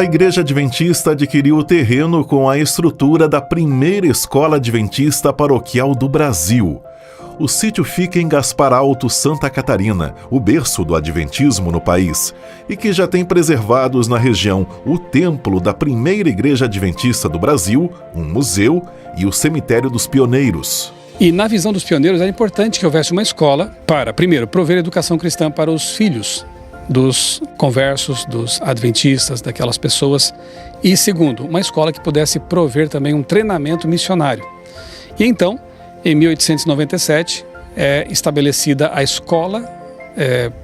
A Igreja Adventista adquiriu o terreno com a estrutura da primeira escola adventista paroquial do Brasil. O sítio fica em Gaspar Alto, Santa Catarina, o berço do adventismo no país, e que já tem preservados na região o templo da primeira igreja adventista do Brasil, um museu e o cemitério dos pioneiros. E na visão dos pioneiros era importante que houvesse uma escola para, primeiro, prover educação cristã para os filhos dos conversos, dos adventistas, daquelas pessoas. E segundo, uma escola que pudesse prover também um treinamento missionário. E então, em 1897, é estabelecida a escola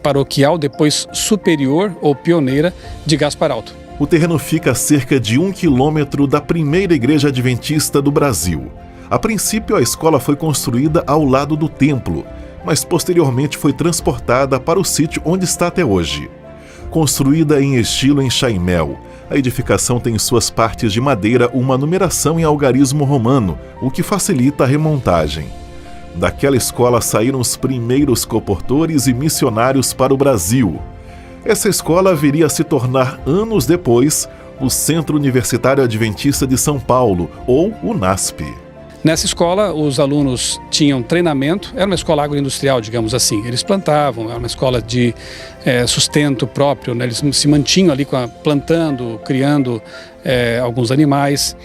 paroquial, depois superior ou pioneira de Gaspar Alto. O terreno fica a cerca de 1 quilômetro da primeira igreja adventista do Brasil. A princípio, a escola foi construída ao lado do templo, mas posteriormente foi transportada para o sítio onde está até hoje. Construída em estilo enxaimel, a edificação tem em suas partes de madeira uma numeração em algarismo romano, o que facilita a remontagem. Daquela escola saíram os primeiros colportores e missionários para o Brasil. Essa escola viria a se tornar, anos depois, o Centro Universitário Adventista de São Paulo, ou UNASP. Nessa escola, os alunos tinham treinamento, era uma escola agroindustrial, digamos assim. Eles plantavam, era uma escola de sustento próprio, né? Eles se mantinham ali plantando, criando alguns animais.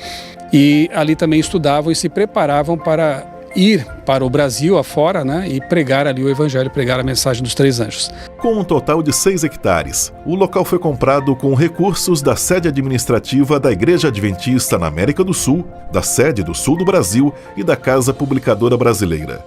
E ali também estudavam e se preparavam para ir para o Brasil afora, né, e pregar ali o Evangelho, pregar a mensagem dos 3 anjos. Com um total de 6 hectares, o local foi comprado com recursos da sede administrativa da Igreja Adventista na América do Sul, da sede do Sul do Brasil e da Casa Publicadora Brasileira.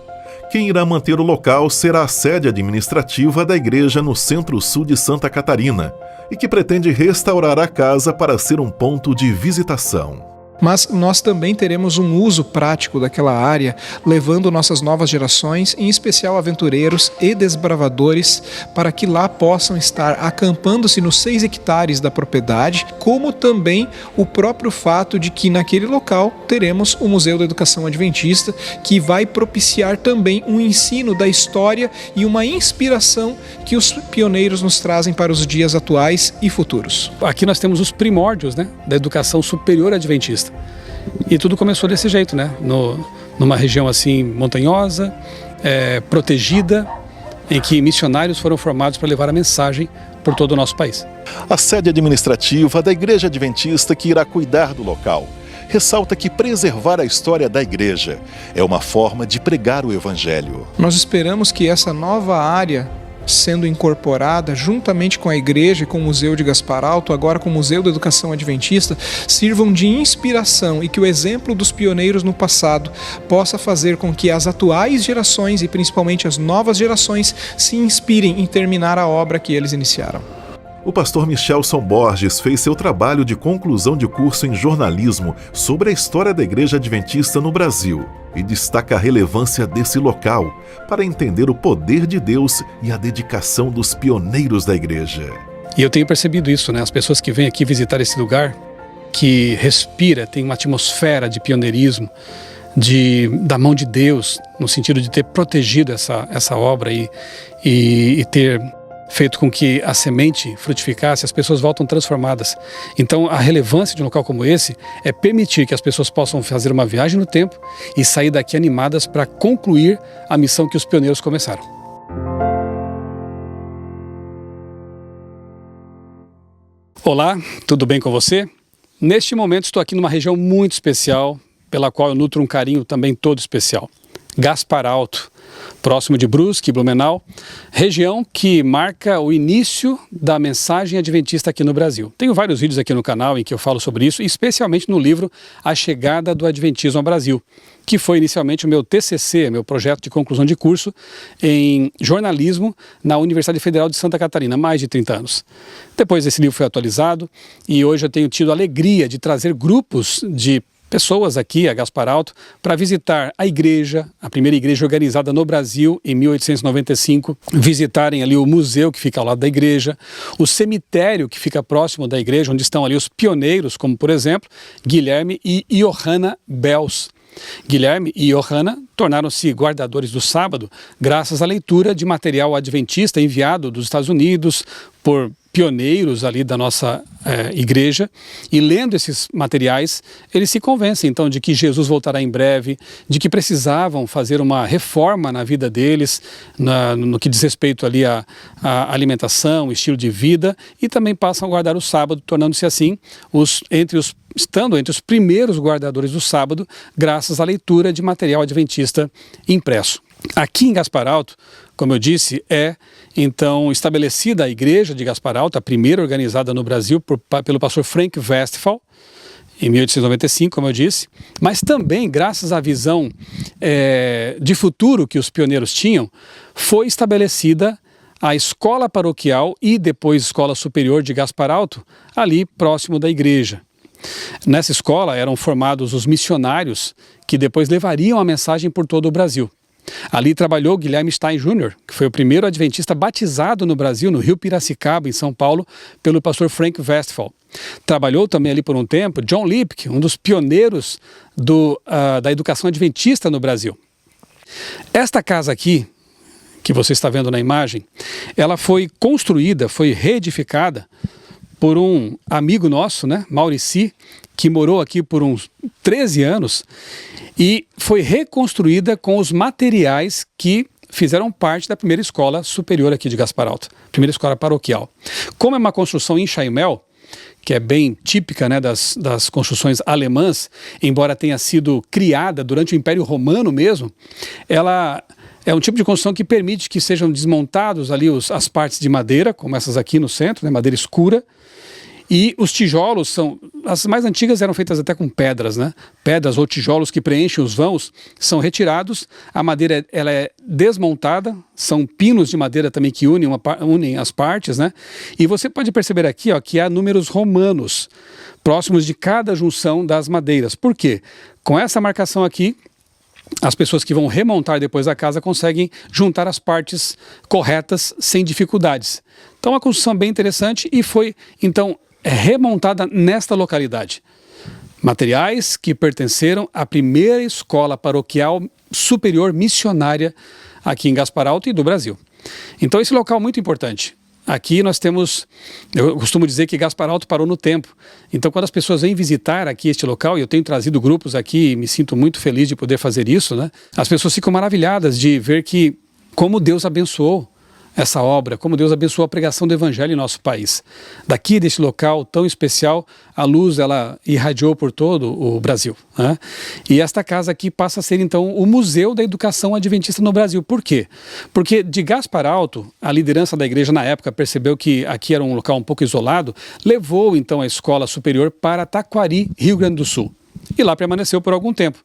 Quem irá manter o local será a sede administrativa da igreja no centro-sul de Santa Catarina e que pretende restaurar a casa para ser um ponto de visitação. Mas nós também teremos um uso prático daquela área, levando nossas novas gerações, em especial aventureiros e desbravadores, para que lá possam estar acampando-se nos 6 hectares da propriedade, como também o próprio fato de que naquele local teremos o Museu da Educação Adventista, que vai propiciar também um ensino da história e uma inspiração que os pioneiros nos trazem para os dias atuais e futuros. Aqui nós temos os primórdios, né, da educação superior adventista. E tudo começou desse jeito, né? Numa região assim montanhosa, protegida, em que missionários foram formados para levar a mensagem por todo o nosso país. A sede administrativa da Igreja Adventista, que irá cuidar do local, ressalta que preservar a história da igreja é uma forma de pregar o Evangelho. Nós esperamos que essa nova área, sendo incorporada juntamente com a igreja e com o Museu de Gaspar Alto, agora com o Museu da Educação Adventista, sirvam de inspiração e que o exemplo dos pioneiros no passado possa fazer com que as atuais gerações e principalmente as novas gerações se inspirem em terminar a obra que eles iniciaram. O pastor Michelson Borges fez seu trabalho de conclusão de curso em jornalismo sobre a história da Igreja Adventista no Brasil e destaca a relevância desse local para entender o poder de Deus e a dedicação dos pioneiros da igreja. E eu tenho percebido isso, né? As pessoas que vêm aqui visitar esse lugar, que respira, tem uma atmosfera de pioneirismo, da mão de Deus, no sentido de ter protegido essa obra e ter feito com que a semente frutificasse, as pessoas voltam transformadas. Então, a relevância de um local como esse é permitir que as pessoas possam fazer uma viagem no tempo e sair daqui animadas para concluir a missão que os pioneiros começaram. Olá, tudo bem com você? Neste momento estou aqui numa região muito especial, pela qual eu nutro um carinho também todo especial. Gaspar Alto, próximo de Brusque, Blumenau, região que marca o início da mensagem adventista aqui no Brasil. Tenho vários vídeos aqui no canal em que eu falo sobre isso, especialmente no livro A Chegada do Adventismo ao Brasil, que foi inicialmente o meu TCC, meu projeto de conclusão de curso em jornalismo na Universidade Federal de Santa Catarina, mais de 30 anos. Depois esse livro foi atualizado e hoje eu tenho tido a alegria de trazer grupos de pessoas aqui a Gaspar Alto para visitar a igreja, a primeira igreja organizada no Brasil em 1895, visitarem ali o museu que fica ao lado da igreja, o cemitério que fica próximo da igreja, onde estão ali os pioneiros, como por exemplo, Guilherme e Johanna Bels. Guilherme e Johanna tornaram-se guardadores do sábado graças à leitura de material adventista enviado dos Estados Unidos por pioneiros ali da nossa igreja, e lendo esses materiais, eles se convencem então de que Jesus voltará em breve, de que precisavam fazer uma reforma na vida deles, no que diz respeito ali à alimentação, estilo de vida, e também passam a guardar o sábado, tornando-se assim estando entre os primeiros guardadores do sábado, graças à leitura de material adventista impresso. Aqui em Gaspar Alto, como eu disse, é então estabelecida a igreja de Gaspar Alto, a primeira organizada no Brasil pelo pastor Frank Westphal, em 1895, como eu disse, mas também, graças à visão de futuro que os pioneiros tinham, foi estabelecida a escola paroquial e depois escola superior de Gaspar Alto, ali próximo da igreja. Nessa escola eram formados os missionários que depois levariam a mensagem por todo o Brasil. Ali trabalhou Guilherme Stein Jr., que foi o primeiro adventista batizado no Brasil, no Rio Piracicaba, em São Paulo, pelo pastor Frank Westphal. Trabalhou também ali por um tempo John Lipke, um dos pioneiros da educação adventista no Brasil. Esta casa aqui, que você está vendo na imagem, ela foi construída, foi reedificada por um amigo nosso, Maurici, que morou aqui por uns 13 anos, e foi reconstruída com os materiais que fizeram parte da primeira escola superior aqui de Gaspar Alto, primeira escola paroquial. Como é uma construção em chaimel, que é bem típica das construções alemãs, embora tenha sido criada durante o Império Romano mesmo, ela é um tipo de construção que permite que sejam desmontados ali as partes de madeira, como essas aqui no centro, madeira escura, e os tijolos as mais antigas eram feitas até com pedras, Pedras ou tijolos que preenchem os vãos são retirados, a madeira ela é desmontada, são pinos de madeira também que unem as partes, E você pode perceber aqui, que há números romanos próximos de cada junção das madeiras. Por quê? Com essa marcação aqui, as pessoas que vão remontar depois a casa conseguem juntar as partes corretas sem dificuldades. Então, uma construção bem interessante e foi, então, remontada nesta localidade. Materiais que pertenceram à primeira escola paroquial superior missionária aqui em Gaspar Alto e do Brasil. Então, esse local é muito importante. Aqui nós temos, eu costumo dizer que Gaspar Alto parou no tempo. Então, quando as pessoas vêm visitar aqui este local, e eu tenho trazido grupos aqui e me sinto muito feliz de poder fazer isso, as pessoas ficam maravilhadas de ver como Deus abençoou essa obra, como Deus abençoou a pregação do Evangelho em nosso país. Daqui desse local tão especial, a luz ela irradiou por todo o Brasil. E esta casa aqui passa a ser então o Museu da Educação Adventista no Brasil. Por quê? Porque de Gaspar Alto, a liderança da igreja na época percebeu que aqui era um local um pouco isolado, levou então a escola superior para Taquari, Rio Grande do Sul. E lá permaneceu por algum tempo,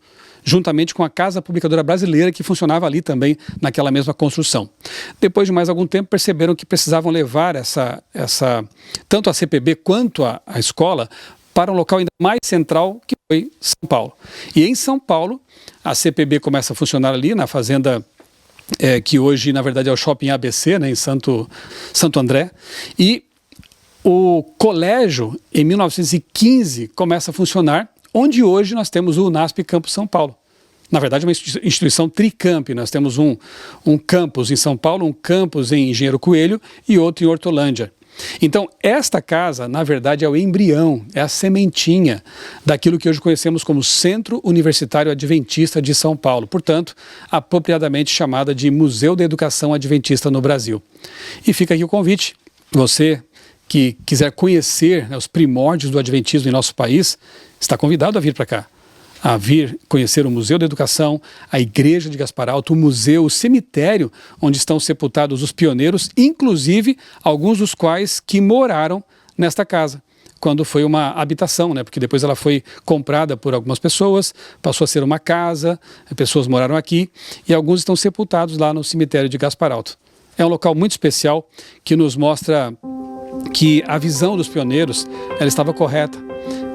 juntamente com a Casa Publicadora Brasileira, que funcionava ali também naquela mesma construção. Depois de mais algum tempo, perceberam que precisavam levar tanto a CPB quanto a escola para um local ainda mais central, que foi São Paulo. E em São Paulo, a CPB começa a funcionar ali na fazenda que hoje, na verdade, é o Shopping ABC, em Santo André, e o colégio, em 1915, começa a funcionar, onde hoje nós temos o UNASP Campus São Paulo. Na verdade, é uma instituição tricamp. Nós temos um campus em São Paulo, um campus em Engenheiro Coelho e outro em Hortolândia. Então, esta casa, na verdade, é o embrião, é a sementinha daquilo que hoje conhecemos como Centro Universitário Adventista de São Paulo. Portanto, apropriadamente chamada de Museu da Educação Adventista no Brasil. E fica aqui o convite. Você que quiser conhecer os primórdios do Adventismo em nosso país, está convidado a vir para cá, a vir conhecer o Museu da Educação, a Igreja de Gaspar Alto, o museu, o cemitério onde estão sepultados os pioneiros, inclusive alguns dos quais que moraram nesta casa, quando foi uma habitação, porque depois ela foi comprada por algumas pessoas, passou a ser uma casa, pessoas moraram aqui e alguns estão sepultados lá no cemitério de Gaspar Alto. É um local muito especial que nos mostra que a visão dos pioneiros ela estava correta,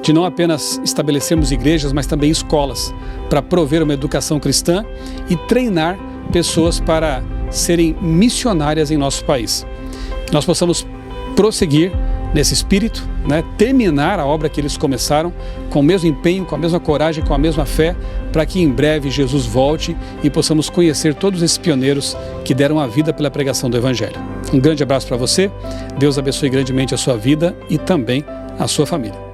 de não apenas estabelecermos igrejas, mas também escolas, para prover uma educação cristã e treinar pessoas para serem missionárias em nosso país. Que nós possamos prosseguir nesse espírito, né, terminar a obra que eles começaram com o mesmo empenho, com a mesma coragem, com a mesma fé, para que em breve Jesus volte e possamos conhecer todos esses pioneiros que deram a vida pela pregação do Evangelho. Um grande abraço para você, Deus abençoe grandemente a sua vida e também a sua família.